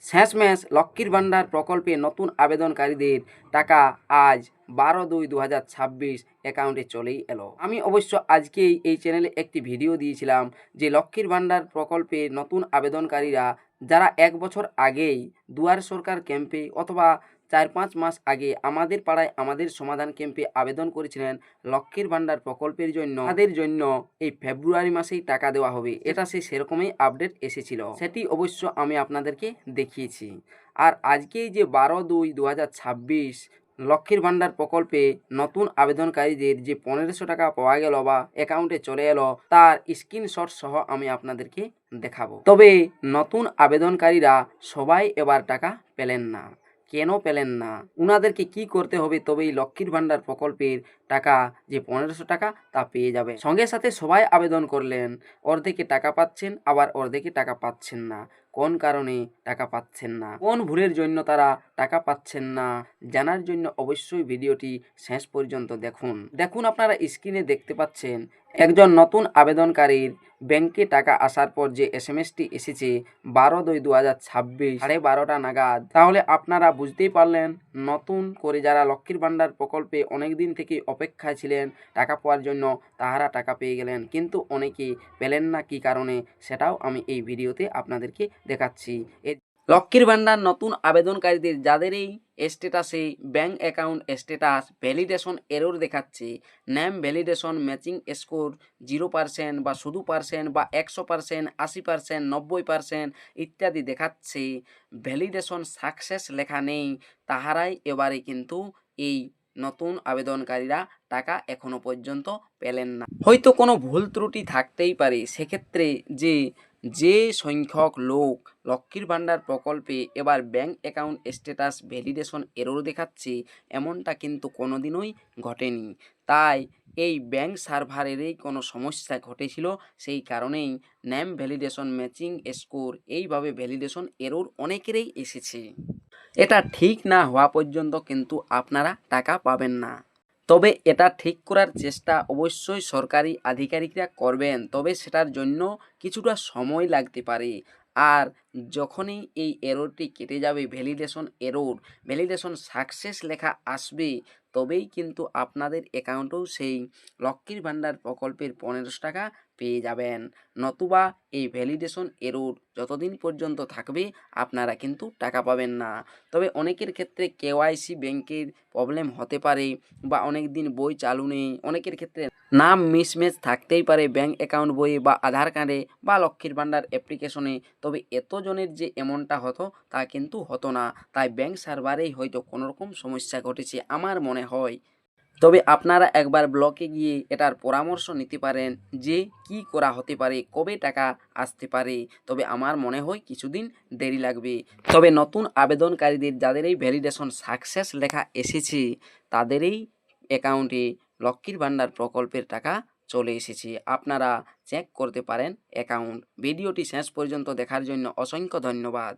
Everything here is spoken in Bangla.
শেষমেশ লক্ষ্মীর ভাণ্ডার প্রকল্পে নতুন আবেদনকারীদের টাকা আজ 12/2/2026 অ্যাকাউন্টে চলেই এলো। আমি অবশ্য আজকেই এই চ্যানেলে একটি ভিডিও দিয়েছিলাম যে লক্ষ্মীর ভাণ্ডার প্রকল্পে নতুন আবেদনকারীরা যারা 1 বছর আগেই দুয়ার সরকার ক্যাম্পে অথবা 4-5 মাস আগে আমাদের পাড়ায় আমাদের সমাধান ক্যাম্পে আবেদন করেছিলেন লক্ষ্মীর ভাণ্ডার প্রকল্পের জন্য, তাদের জন্য এই ফেব্রুয়ারি মাসেই টাকা দেওয়া হবে, এটা সেরকমই আপডেট এসেছিল। সেটি অবশ্য আমি আপনাদেরকে দেখিয়েছি। আর আজকেই যে 12/2/2026 লক্ষ্মীর ভাণ্ডার প্রকল্পে নতুন আবেদনকারীদের যে 1500 টাকা পাওয়া গেল বা অ্যাকাউন্টে চলে এলো, তার স্ক্রিনশট সহ আমি আপনাদেরকে দেখাবো। তবে নতুন আবেদনকারীরা সবাই এবার টাকা পেলেন না। কেন পেলেন না, উনাদেরকে কি করতে হবে তবেই লক্ষ্মীর ভাণ্ডার প্রকল্পের টাকা যে 1500 টাকা তা পেয়ে যাবে? সঙ্গে সাথে সবাই আবেদন করলেন, অর্ধেকে টাকা পাচ্ছেন আবার অর্ধেকে টাকা পাচ্ছেন না। কোন কারণে টাকা পাচ্ছেন না, কোন ভুলের জন্য তারা টাকা পাচ্ছেন না, জানার জন্য অবশ্যই ভিডিওটি শেষ পর্যন্ত দেখুন। আপনারা স্ক্রিনে দেখতে পাচ্ছেন একজন নতুন আবেদনকারীর ব্যাংকে টাকা আসার পর যে এসএমএসটি এসেছে 12/2/2026 12:30 নাগাদ। তাহলে আপনারা বুঝতেই পারলেন নতুন করে যারা লক্ষ্মীর ভাণ্ডার প্রকল্পে অনেক দিন থেকে অপেক্ষায় ছিলেন টাকা পাওয়ার জন্য, তাহারা টাকা পেয়ে গেলেন, কিন্তু অনেকে পেলেন না কি কারণে, সেটাও আমি এই ভিডিওতে আপনাদেরকে দেখাচ্ছি। লক্ষ্মীর ভাণ্ডার নতুন আবেদনকারীদের যাদের এই স্ট্যাটাসে bank account status validation error দেখাচ্ছে, নেম ভ্যালিডেশন ম্যাচিং স্কোর 0% বা শুধু পার্সেন্ট বা 100%, 80%, 90% ইত্যাদি দেখাচ্ছে, ভ্যালিডেশন সাকসেস লেখা নেই, তাহারাই এবারে কিন্তু এই নতুন আবেদনকারীরা টাকা এখনো পর্যন্ত পেলেন না। হয়তো কোনো ভুল ত্রুটি থাকতেই পারে, সেক্ষেত্রে যে সংখ্যক লোক লক্ষ্মীর ভাণ্ডার প্রকল্পে এবার bank account status validation error দেখাচ্ছে, এমনটা কিন্তু কোনোদিনই ঘটেনি। তাই এই ব্যাঙ্ক সার্ভারেরই কোনো সমস্যা ঘটেছিল, সেই কারণেই নেম ভ্যালিডেশন ম্যাচিং স্কোর এইভাবে ভ্যালিডেশন এরর অনেকেরই এসেছে। এটা ঠিক না হওয়া পর্যন্ত কিন্তু আপনারা টাকা পাবেন না। তবে এটা ঠিক করার চেষ্টা অবশ্যই সরকারি আধিকারিকরা করবেন, তবে সেটার জন্য কিছুটা সময় লাগতে পারে। আর যখনই এই এররটি কেটে যাবে, ভ্যালিডেশন সাকসেস লেখা আসবে, তবেই কিন্তু আপনাদের অ্যাকাউন্টেও সেই লক্ষ্মীর ভাণ্ডার প্রকল্পের 1500 টাকা পেয়ে যাবেন। নতুবা এই ভ্যালিডেশন এরর যতদিন পর্যন্ত থাকবে আপনারা কিন্তু টাকা পাবেন না। তবে অনেকের ক্ষেত্রে কেওয়াইসি ব্যাংকের প্রবলেম হতে পারে, বা অনেক দিন বই চালু নেই, অনেকের ক্ষেত্রে নাম মিসম্যাচ থাকতেই পারে ব্যাঙ্ক অ্যাকাউন্ট বইয়ে বা আধার কার্ডে বা লক্ষ্মীর ভাণ্ডার অ্যাপ্লিকেশনে। তবে এতজনের যে এমনটা হতো তা কিন্তু হতো না, তাই ব্যাঙ্ক সার্ভারেই হয়তো কোনোরকম সমস্যা ঘটেছে আমার মনে হয়। তবে আপনারা একবার ব্লকে গিয়ে এটার পরামর্শ নিতে পারেন যে কি করা হতে পারে, কবে টাকা আসতে পারে। তবে আমার মনে হয় কিছুদিন দেরি লাগবে। তবে নতুন আবেদনকারীদের যাদের এই ভ্যালিডেশন সাকসেস লেখা এসেছে, তাদেরই অ্যাকাউন্টে লক্ষ্মীর ভাণ্ডার প্রকল্পের টাকা চলে এসেছে। আপনারা চেক করতে পারেন অ্যাকাউন্ট। ভিডিওটি শেষ পর্যন্ত দেখার জন্য অসংখ্য ধন্যবাদ।